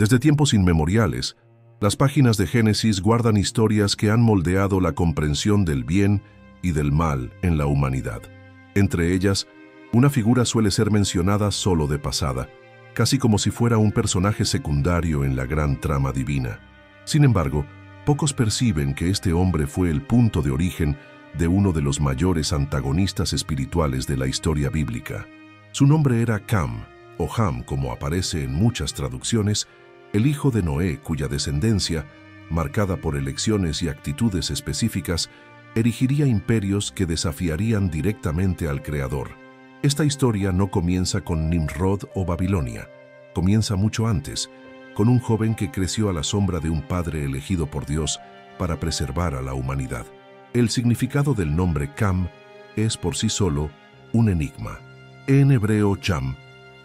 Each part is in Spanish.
Desde tiempos inmemoriales, las páginas de Génesis guardan historias que han moldeado la comprensión del bien y del mal en la humanidad. Entre ellas, una figura suele ser mencionada solo de pasada, casi como si fuera un personaje secundario en la gran trama divina. Sin embargo, pocos perciben que este hombre fue el punto de origen de uno de los mayores antagonistas espirituales de la historia bíblica. Su nombre era Cam, o Ham como aparece en muchas traducciones, el hijo de Noé, cuya descendencia, marcada por elecciones y actitudes específicas, erigiría imperios que desafiarían directamente al Creador. Esta historia no comienza con Nimrod o Babilonia, comienza mucho antes, con un joven que creció a la sombra de un padre elegido por Dios para preservar a la humanidad. El significado del nombre Cam es por sí solo un enigma. En hebreo, Cham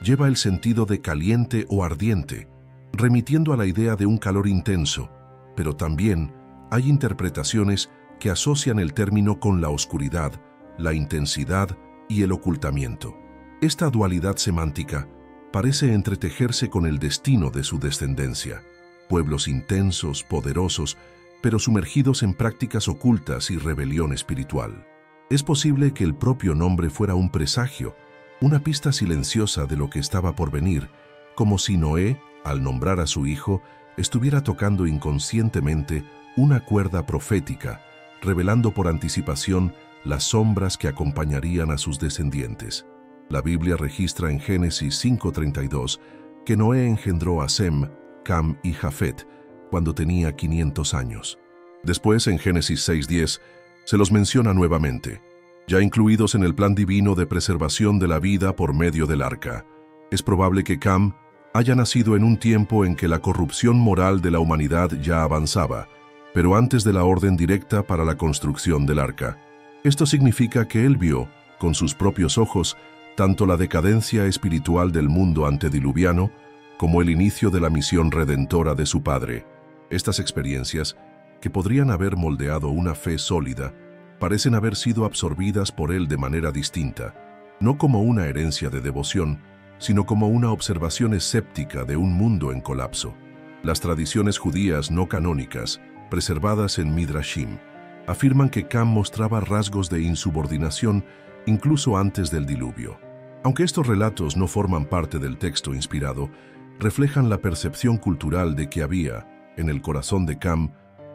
lleva el sentido de caliente o ardiente, remitiendo a la idea de un calor intenso, pero también hay interpretaciones que asocian el término con la oscuridad, la intensidad y el ocultamiento. Esta dualidad semántica parece entretejerse con el destino de su descendencia, pueblos intensos, poderosos, pero sumergidos en prácticas ocultas y rebelión espiritual. Es posible que el propio nombre fuera un presagio, una pista silenciosa de lo que estaba por venir, como si Noé, al nombrar a su hijo, estuviera tocando inconscientemente una cuerda profética, revelando por anticipación las sombras que acompañarían a sus descendientes. La Biblia registra en Génesis 5:32 que Noé engendró a Sem, Cam y Jafet cuando tenía 500 años. Después, en Génesis 6:10, se los menciona nuevamente, ya incluidos en el plan divino de preservación de la vida por medio del arca. Es probable que Cam haya nacido en un tiempo en que la corrupción moral de la humanidad ya avanzaba, pero antes de la orden directa para la construcción del arca. Esto significa que él vio, con sus propios ojos, tanto la decadencia espiritual del mundo antediluviano como el inicio de la misión redentora de su padre. Estas experiencias, que podrían haber moldeado una fe sólida, parecen haber sido absorbidas por él de manera distinta, no como una herencia de devoción, sino como una observación escéptica de un mundo en colapso. Las tradiciones judías no canónicas, preservadas en Midrashim, afirman que Cam mostraba rasgos de insubordinación incluso antes del diluvio. Aunque estos relatos no forman parte del texto inspirado, reflejan la percepción cultural de que había, en el corazón de Cam,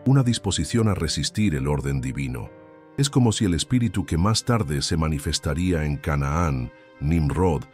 una disposición a resistir el orden divino. Es como si el espíritu que más tarde se manifestaría en Canaán, Nimrod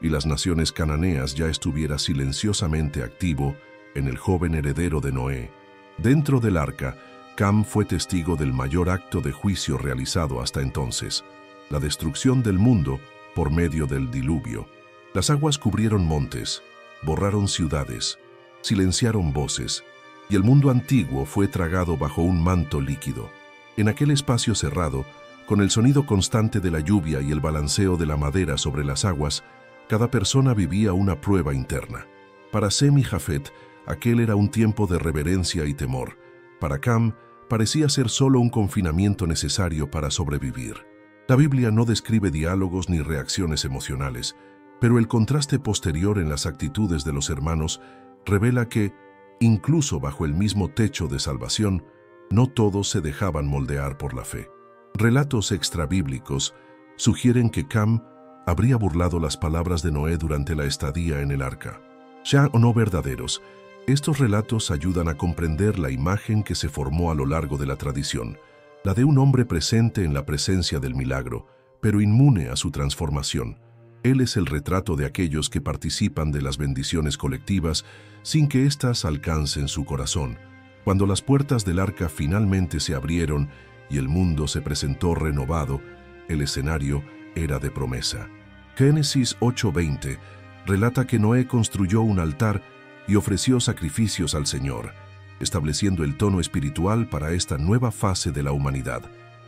y las naciones cananeas ya estuviera silenciosamente activo en el joven heredero de Noé. Dentro del arca, Cam fue testigo del mayor acto de juicio realizado hasta entonces, la destrucción del mundo por medio del diluvio. Las aguas cubrieron montes, borraron ciudades, silenciaron voces, y el mundo antiguo fue tragado bajo un manto líquido. En aquel espacio cerrado, con el sonido constante de la lluvia y el balanceo de la madera sobre las aguas, cada persona vivía una prueba interna. Para Sem y Jafet, aquel era un tiempo de reverencia y temor. Para Cam, parecía ser solo un confinamiento necesario para sobrevivir. La Biblia no describe diálogos ni reacciones emocionales, pero el contraste posterior en las actitudes de los hermanos revela que, incluso bajo el mismo techo de salvación, no todos se dejaban moldear por la fe. Relatos extrabíblicos sugieren que Cam habría burlado las palabras de Noé durante la estadía en el arca. Ya o no verdaderos, estos relatos ayudan a comprender la imagen que se formó a lo largo de la tradición, la de un hombre presente en la presencia del milagro, pero inmune a su transformación. Él es el retrato de aquellos que participan de las bendiciones colectivas sin que éstas alcancen su corazón. Cuando las puertas del arca finalmente se abrieron y el mundo se presentó renovado, el escenario era de promesa. Génesis 8:20 relata que Noé construyó un altar y ofreció sacrificios al Señor, estableciendo el tono espiritual para esta nueva fase de la humanidad.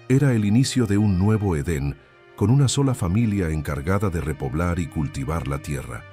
Era el inicio de un nuevo Edén, con una sola familia encargada de repoblar y cultivar la tierra.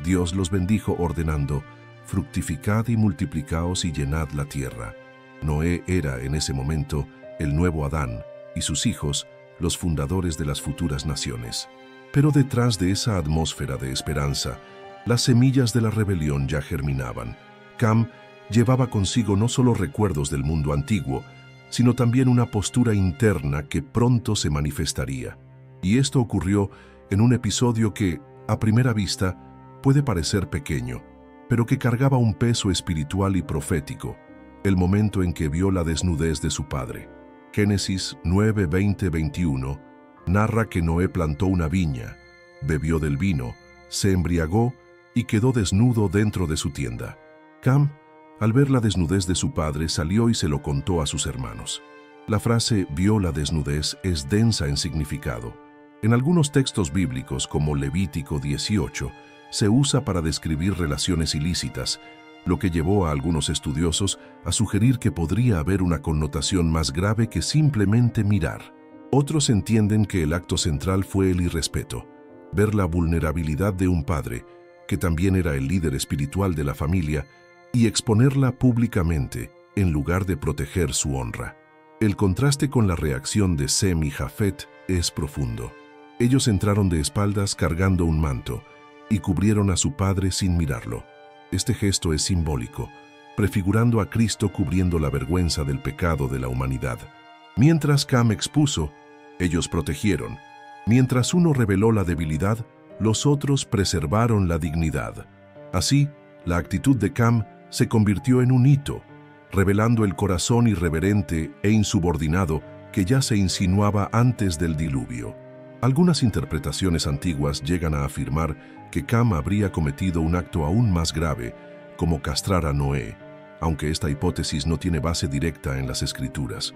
Dios los bendijo ordenando: fructificad y multiplicaos y llenad la tierra. Noé era en ese momento el nuevo Adán y sus hijos los fundadores de las futuras naciones. Pero detrás de esa atmósfera de esperanza, las semillas de la rebelión ya germinaban. Cam llevaba consigo no solo recuerdos del mundo antiguo, sino también una postura interna que pronto se manifestaría. Y esto ocurrió en un episodio que, a primera vista, puede parecer pequeño, pero que cargaba un peso espiritual y profético, el momento en que vio la desnudez de su padre. Génesis 9, 20, 21 narra que Noé plantó una viña, bebió del vino, se embriagó y quedó desnudo dentro de su tienda. Cam, al ver la desnudez de su padre, salió y se lo contó a sus hermanos. La frase «vio la desnudez» es densa en significado. En algunos textos bíblicos, como Levítico 18, se usa para describir relaciones ilícitas, lo que llevó a algunos estudiosos a sugerir que podría haber una connotación más grave que simplemente mirar. Otros entienden que el acto central fue el irrespeto, ver la vulnerabilidad de un padre, que también era el líder espiritual de la familia, y exponerla públicamente en lugar de proteger su honra. El contraste con la reacción de Sem y Jafet es profundo. Ellos entraron de espaldas cargando un manto y cubrieron a su padre sin mirarlo. Este gesto es simbólico, prefigurando a Cristo cubriendo la vergüenza del pecado de la humanidad. Mientras Cam expuso, ellos protegieron. Mientras uno reveló la debilidad, los otros preservaron la dignidad. Así, la actitud de Cam se convirtió en un hito, revelando el corazón irreverente e insubordinado que ya se insinuaba antes del diluvio. Algunas interpretaciones antiguas llegan a afirmar que Cam habría cometido un acto aún más grave, como castrar a Noé, aunque esta hipótesis no tiene base directa en las Escrituras.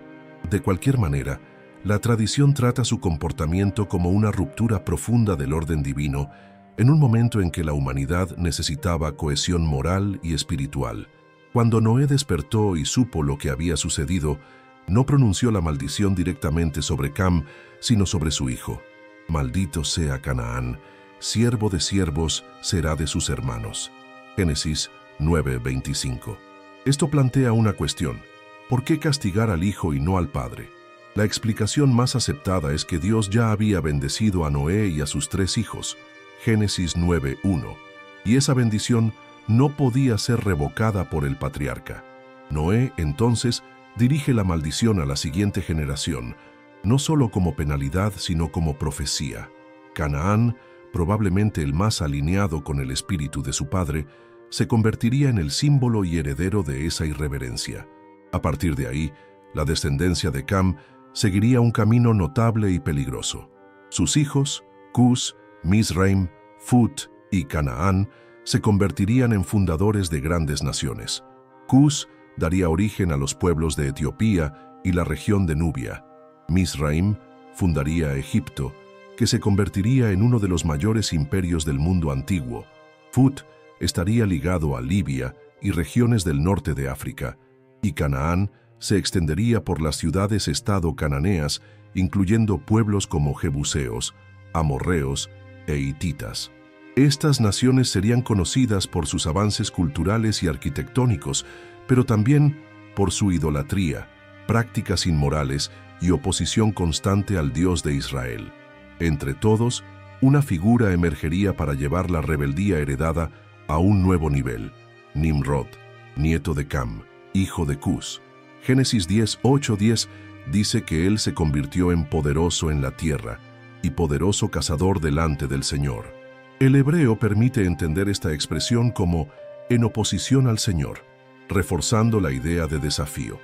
De cualquier manera, la tradición trata su comportamiento como una ruptura profunda del orden divino en un momento en que la humanidad necesitaba cohesión moral y espiritual. Cuando Noé despertó y supo lo que había sucedido, no pronunció la maldición directamente sobre Cam, sino sobre su hijo. Maldito sea Canaán, siervo de siervos será de sus hermanos. Génesis 9:25. Esto plantea una cuestión. ¿Por qué castigar al hijo y no al padre? La explicación más aceptada es que Dios ya había bendecido a Noé y a sus 3 hijos. Génesis 9:1. Y esa bendición no podía ser revocada por el patriarca. Noé, entonces, dirige la maldición a la siguiente generación, no solo como penalidad, sino como profecía. Canaán, probablemente el más alineado con el espíritu de su padre, se convertiría en el símbolo y heredero de esa irreverencia. A partir de ahí, la descendencia de Cam seguiría un camino notable y peligroso. Sus hijos, Cus, Mizraim, Phut y Canaán, se convertirían en fundadores de grandes naciones. Cus daría origen a los pueblos de Etiopía y la región de Nubia. Mizraim fundaría Egipto, que se convertiría en uno de los mayores imperios del mundo antiguo. Phut estaría ligado a Libia y regiones del norte de África, y Canaán se extendería por las ciudades-estado cananeas, incluyendo pueblos como jebuseos, amorreos e hititas. Estas naciones serían conocidas por sus avances culturales y arquitectónicos, pero también por su idolatría, prácticas inmorales y oposición constante al Dios de Israel. Entre todos, una figura emergería para llevar la rebeldía heredada a un nuevo nivel: Nimrod, nieto de Cam, hijo de Cus. Génesis 10:8-10 dice que él se convirtió en poderoso en la tierra y poderoso cazador delante del Señor. El hebreo permite entender esta expresión como en oposición al Señor, reforzando la idea de desafío.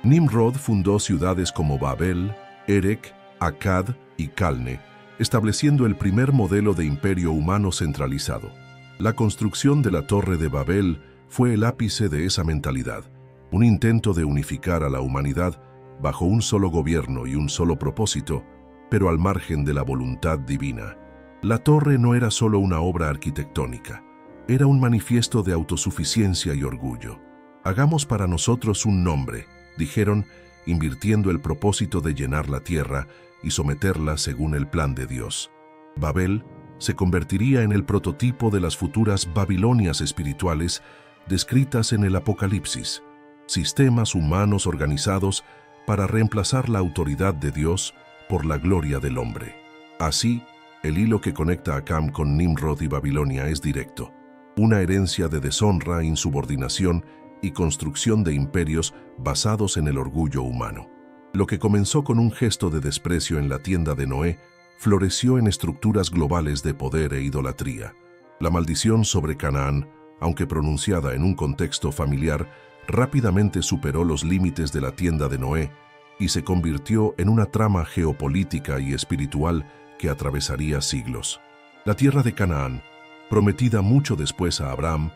Nimrod fundó ciudades como Babel, Erech, Akkad y Calne, estableciendo el primer modelo de imperio humano centralizado. La construcción de la Torre de Babel fue el ápice de esa mentalidad, un intento de unificar a la humanidad bajo un solo gobierno y un solo propósito, pero al margen de la voluntad divina. La torre no era solo una obra arquitectónica, era un manifiesto de autosuficiencia y orgullo. Hagamos para nosotros un nombre, dijeron, invirtiendo el propósito de llenar la tierra y someterla según el plan de Dios. Babel se convertiría en el prototipo de las futuras Babilonias espirituales descritas en el Apocalipsis, sistemas humanos organizados para reemplazar la autoridad de Dios por la gloria del hombre. Así, el hilo que conecta a Cam con Nimrod y Babilonia es directo. una herencia de deshonra, insubordinación y construcción de imperios basados en el orgullo humano. Lo que comenzó con un gesto de desprecio en la tienda de Noé, floreció en estructuras globales de poder e idolatría. La maldición sobre Canaán, aunque pronunciada en un contexto familiar, rápidamente superó los límites de la tienda de Noé y se convirtió en una trama geopolítica y espiritual que atravesaría siglos. La tierra de Canaán, prometida mucho después a Abraham,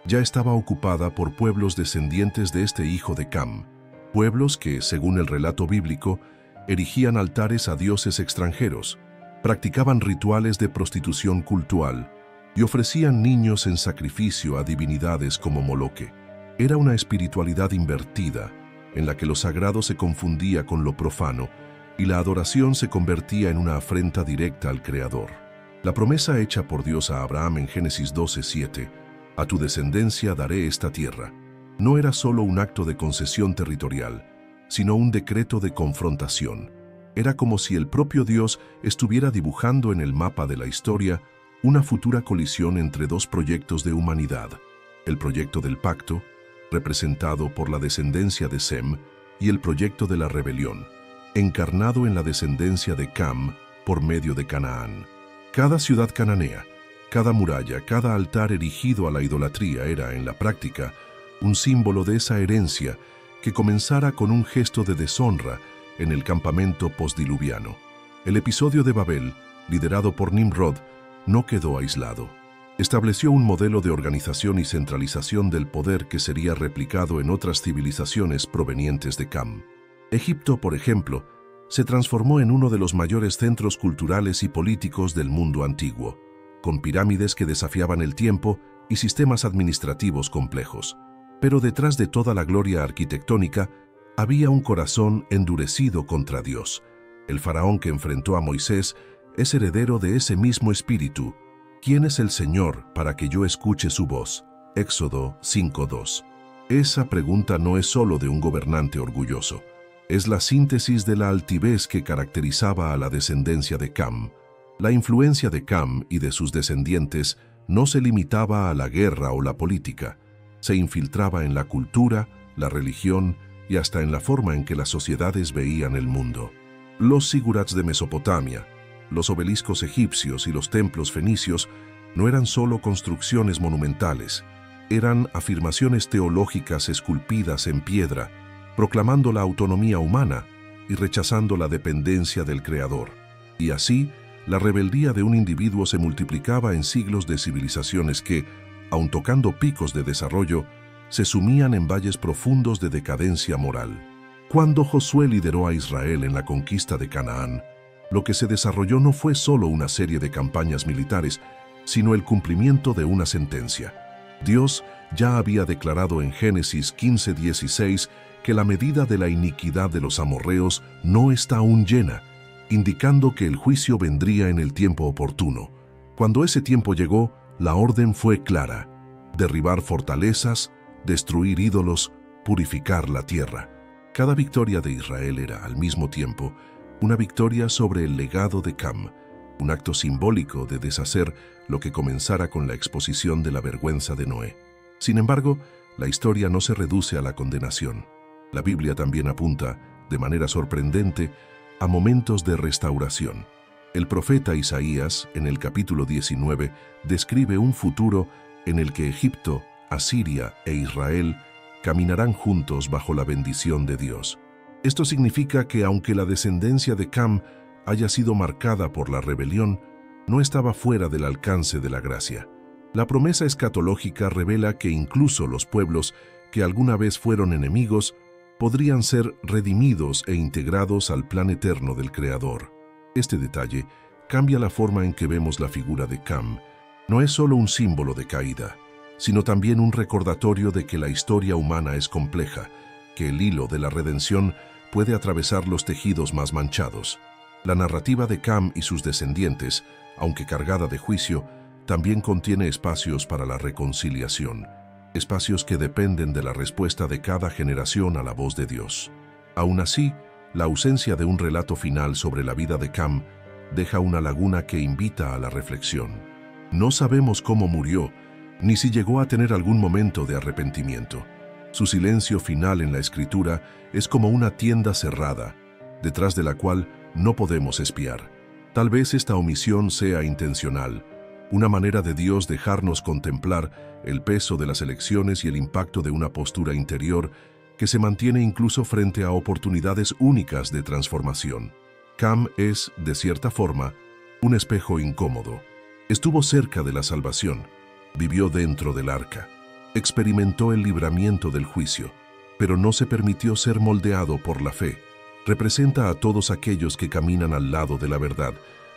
ya estaba ocupada por pueblos descendientes de este hijo de Cam, pueblos que, según el relato bíblico, erigían altares a dioses extranjeros, practicaban rituales de prostitución cultural y ofrecían niños en sacrificio a divinidades como Moloque. Era una espiritualidad invertida, en la que lo sagrado se confundía con lo profano y la adoración se convertía en una afrenta directa al Creador. La promesa hecha por Dios a Abraham en Génesis 12:7, «A tu descendencia daré esta tierra», no era solo un acto de concesión territorial, sino un decreto de confrontación. Era como si el propio Dios estuviera dibujando en el mapa de la historia una futura colisión entre dos proyectos de humanidad: el proyecto del pacto, representado por la descendencia de Sem, y el proyecto de la rebelión, encarnado en la descendencia de Cam por medio de Canaán. Cada ciudad cananea, cada muralla, cada altar erigido a la idolatría era, en la práctica, un símbolo de esa herencia que comenzara con un gesto de deshonra en el campamento postdiluviano. El episodio de Babel, liderado por Nimrod, no quedó aislado. Estableció un modelo de organización y centralización del poder que sería replicado en otras civilizaciones provenientes de Cam. Egipto, por ejemplo, se transformó en uno de los mayores centros culturales y políticos del mundo antiguo, con pirámides que desafiaban el tiempo y sistemas administrativos complejos. Pero detrás de toda la gloria arquitectónica había un corazón endurecido contra Dios. El faraón que enfrentó a Moisés es heredero de ese mismo espíritu. ¿Quién es el Señor para que yo escuche su voz? Éxodo 5:2. Esa pregunta no es solo de un gobernante orgulloso. Es la síntesis de la altivez que caracterizaba a la descendencia de Cam. La influencia de Cam y de sus descendientes no se limitaba a la guerra o la política. Se infiltraba en la cultura, la religión y hasta en la forma en que las sociedades veían el mundo. Los zigurats de Mesopotamia, los obeliscos egipcios y los templos fenicios no eran solo construcciones monumentales, eran afirmaciones teológicas esculpidas en piedra, proclamando la autonomía humana y rechazando la dependencia del Creador. Y así, la rebeldía de un individuo se multiplicaba en siglos de civilizaciones que, aun tocando picos de desarrollo, se sumían en valles profundos de decadencia moral. Cuando Josué lideró a Israel en la conquista de Canaán, lo que se desarrolló no fue solo una serie de campañas militares, sino el cumplimiento de una sentencia. Dios ya había declarado en Génesis 15:16 que la medida de la iniquidad de los amorreos no está aún llena, indicando que el juicio vendría en el tiempo oportuno. Cuando ese tiempo llegó, la orden fue clara: derribar fortalezas, destruir ídolos, purificar la tierra. Cada victoria de Israel era, al mismo tiempo, una victoria sobre el legado de Cam, un acto simbólico de deshacer lo que comenzara con la exposición de la vergüenza de Noé. Sin embargo, la historia no se reduce a la condenación. La Biblia también apunta, de manera sorprendente, a momentos de restauración. El profeta Isaías, en el capítulo 19, describe un futuro en el que Egipto, Asiria e Israel caminarán juntos bajo la bendición de Dios. Esto significa que aunque la descendencia de Cam haya sido marcada por la rebelión, no estaba fuera del alcance de la gracia. La promesa escatológica revela que incluso los pueblos que alguna vez fueron enemigos podrían ser redimidos e integrados al plan eterno del Creador. Este detalle cambia la forma en que vemos la figura de Cam. No es solo un símbolo de caída, sino también un recordatorio de que la historia humana es compleja, que el hilo de la redención puede atravesar los tejidos más manchados. La narrativa de Cam y sus descendientes, aunque cargada de juicio, también contiene espacios para la reconciliación, espacios que dependen de la respuesta de cada generación a la voz de Dios. Aún así, la ausencia de un relato final sobre la vida de Cam deja una laguna que invita a la reflexión. No sabemos cómo murió, ni si llegó a tener algún momento de arrepentimiento. Su silencio final en la Escritura es como una tienda cerrada, detrás de la cual no podemos espiar. Tal vez esta omisión sea intencional, una manera de Dios dejarnos contemplar el peso de las elecciones y el impacto de una postura interior que se mantiene incluso frente a oportunidades únicas de transformación. Cam es, de cierta forma, un espejo incómodo. Estuvo cerca de la salvación, vivió dentro del arca, experimentó el libramiento del juicio, pero no se permitió ser moldeado por la fe. Representa a todos aquellos que caminan al lado de la verdad,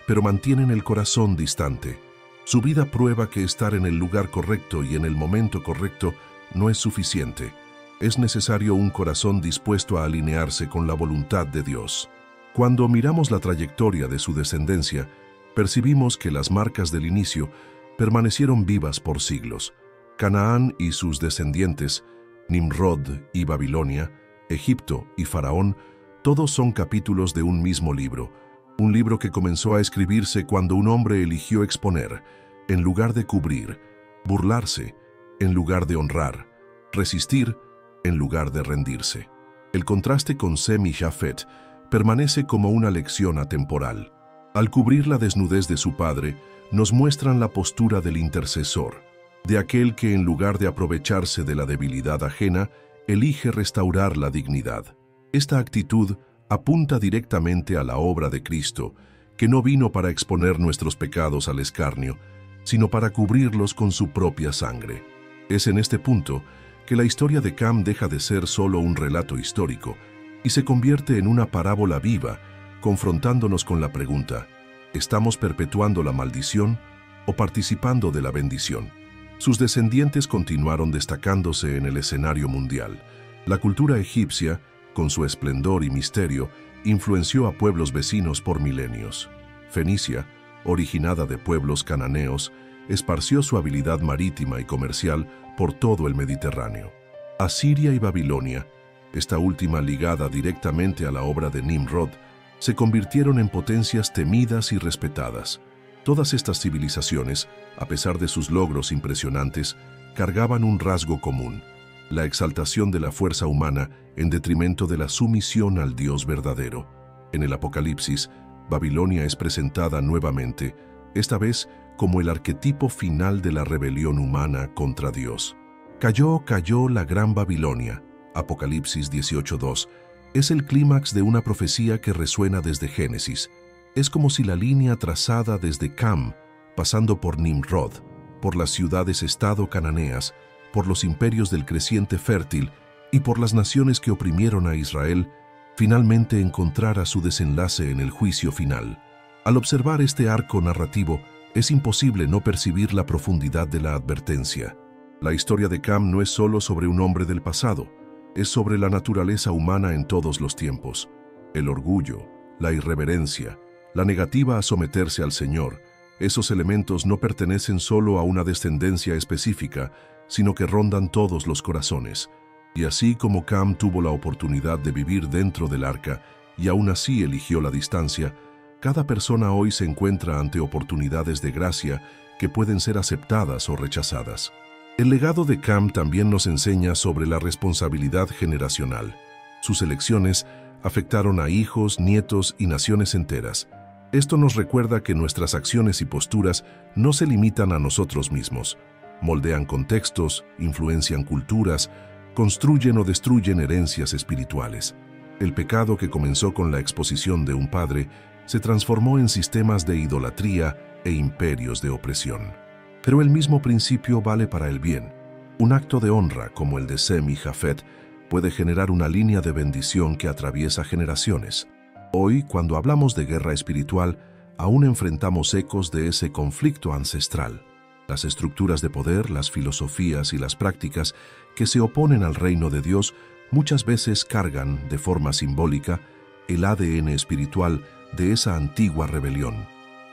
pero mantienen el corazón distante. Su vida prueba que estar en el lugar correcto y en el momento correcto no es suficiente. Es necesario un corazón dispuesto a alinearse con la voluntad de Dios. Cuando miramos la trayectoria de su descendencia, percibimos que las marcas del inicio permanecieron vivas por siglos. Canaán y sus descendientes, Nimrod y Babilonia, Egipto y Faraón, todos son capítulos de un mismo libro, un libro que comenzó a escribirse cuando un hombre eligió exponer, en lugar de cubrir, burlarse, en lugar de honrar, resistir, en lugar de rendirse. El contraste con Sem y Jafet permanece como una lección atemporal. Al cubrir la desnudez de su padre, nos muestran la postura del intercesor, de aquel que en lugar de aprovecharse de la debilidad ajena, elige restaurar la dignidad. Esta actitud apunta directamente a la obra de Cristo, que no vino para exponer nuestros pecados al escarnio, sino para cubrirlos con su propia sangre. Es en este punto que la historia de Cam deja de ser solo un relato histórico y se convierte en una parábola viva, confrontándonos con la pregunta: ¿estamos perpetuando la maldición o participando de la bendición? Sus descendientes continuaron destacándose en el escenario mundial. La cultura egipcia, con su esplendor y misterio, influenció a pueblos vecinos por milenios. Fenicia, originada de pueblos cananeos, esparció su habilidad marítima y comercial por todo el Mediterráneo. Asiria y Babilonia, esta última ligada directamente a la obra de Nimrod, se convirtieron en potencias temidas y respetadas. Todas estas civilizaciones, a pesar de sus logros impresionantes, cargaban un rasgo común: la exaltación de la fuerza humana en detrimento de la sumisión al Dios verdadero. En el Apocalipsis, Babilonia es presentada nuevamente, esta vez como el arquetipo final de la rebelión humana contra Dios. Cayó la gran Babilonia, Apocalipsis 18:2, es el clímax de una profecía que resuena desde Génesis. Es como si la línea trazada desde Cam, pasando por Nimrod, por las ciudades-estado cananeas, por los imperios del creciente fértil y por las naciones que oprimieron a Israel, finalmente encontrara su desenlace en el juicio final. Al observar este arco narrativo, es imposible no percibir la profundidad de la advertencia. La historia de Cam no es solo sobre un hombre del pasado, es sobre la naturaleza humana en todos los tiempos. El orgullo, la irreverencia, la negativa a someterse al Señor, esos elementos no pertenecen solo a una descendencia específica, sino que rondan todos los corazones. Y así como Cam tuvo la oportunidad de vivir dentro del arca y aún así eligió la distancia, cada persona hoy se encuentra ante oportunidades de gracia que pueden ser aceptadas o rechazadas. El legado de Cam también nos enseña sobre la responsabilidad generacional. Sus elecciones afectaron a hijos, nietos y naciones enteras. Esto nos recuerda que nuestras acciones y posturas no se limitan a nosotros mismos. Moldean contextos, influencian culturas, construyen o destruyen herencias espirituales. El pecado que comenzó con la exposición de un padre se transformó en sistemas de idolatría e imperios de opresión. Pero el mismo principio vale para el bien. Un acto de honra como el de Sem y Jafet puede generar una línea de bendición que atraviesa generaciones. Hoy, cuando hablamos de guerra espiritual, aún enfrentamos ecos de ese conflicto ancestral. Las estructuras de poder, las filosofías y las prácticas que se oponen al reino de Dios muchas veces cargan, de forma simbólica, el ADN espiritual de esa antigua rebelión.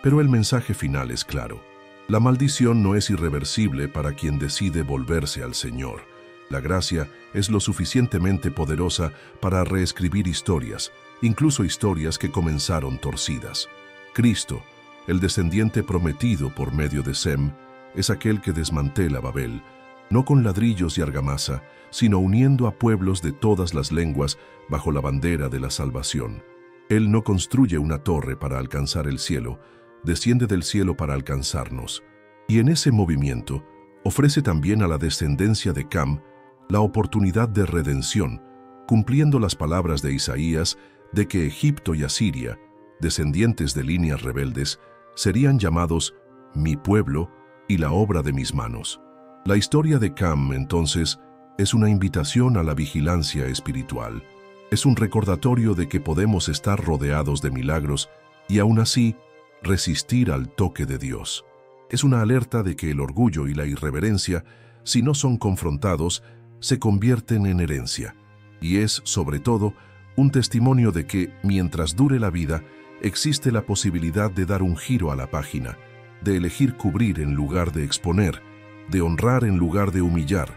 Pero el mensaje final es claro. La maldición no es irreversible para quien decide volverse al Señor. La gracia es lo suficientemente poderosa para reescribir historias, incluso historias que comenzaron torcidas. Cristo, el descendiente prometido por medio de Sem, es aquel que desmantela Babel, no con ladrillos y argamasa, sino uniendo a pueblos de todas las lenguas bajo la bandera de la salvación. Él no construye una torre para alcanzar el cielo, desciende del cielo para alcanzarnos. Y en ese movimiento, ofrece también a la descendencia de Cam la oportunidad de redención, cumpliendo las palabras de Isaías de que Egipto y Asiria, descendientes de líneas rebeldes, serían llamados mi pueblo y la obra de mis manos. La historia de Cam, entonces, es una invitación a la vigilancia espiritual. Es un recordatorio de que podemos estar rodeados de milagros y aún así resistir al toque de Dios. Es una alerta de que el orgullo y la irreverencia, si no son confrontados, se convierten en herencia. Y es, sobre todo, un testimonio de que, mientras dure la vida, existe la posibilidad de dar un giro a la página, de elegir cubrir en lugar de exponer, de honrar en lugar de humillar,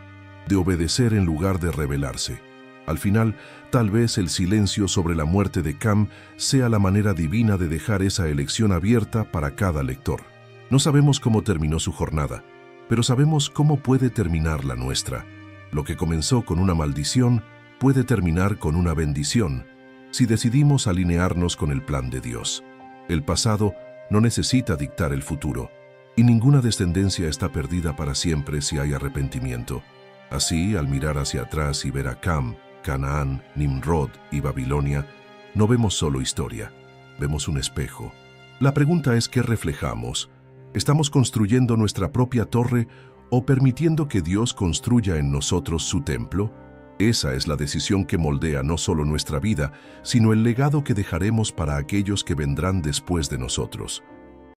de obedecer en lugar de rebelarse. Al final, tal vez el silencio sobre la muerte de Cam sea la manera divina de dejar esa elección abierta para cada lector. No sabemos cómo terminó su jornada, pero sabemos cómo puede terminar la nuestra. Lo que comenzó con una maldición puede terminar con una bendición, si decidimos alinearnos con el plan de Dios. El pasado no necesita dictar el futuro, y ninguna descendencia está perdida para siempre si hay arrepentimiento. Así, al mirar hacia atrás y ver a Cam, Canaán, Nimrod y Babilonia, no vemos solo historia, vemos un espejo. La pregunta es ¿qué reflejamos? ¿Estamos construyendo nuestra propia torre o permitiendo que Dios construya en nosotros su templo? Esa es la decisión que moldea no solo nuestra vida, sino el legado que dejaremos para aquellos que vendrán después de nosotros.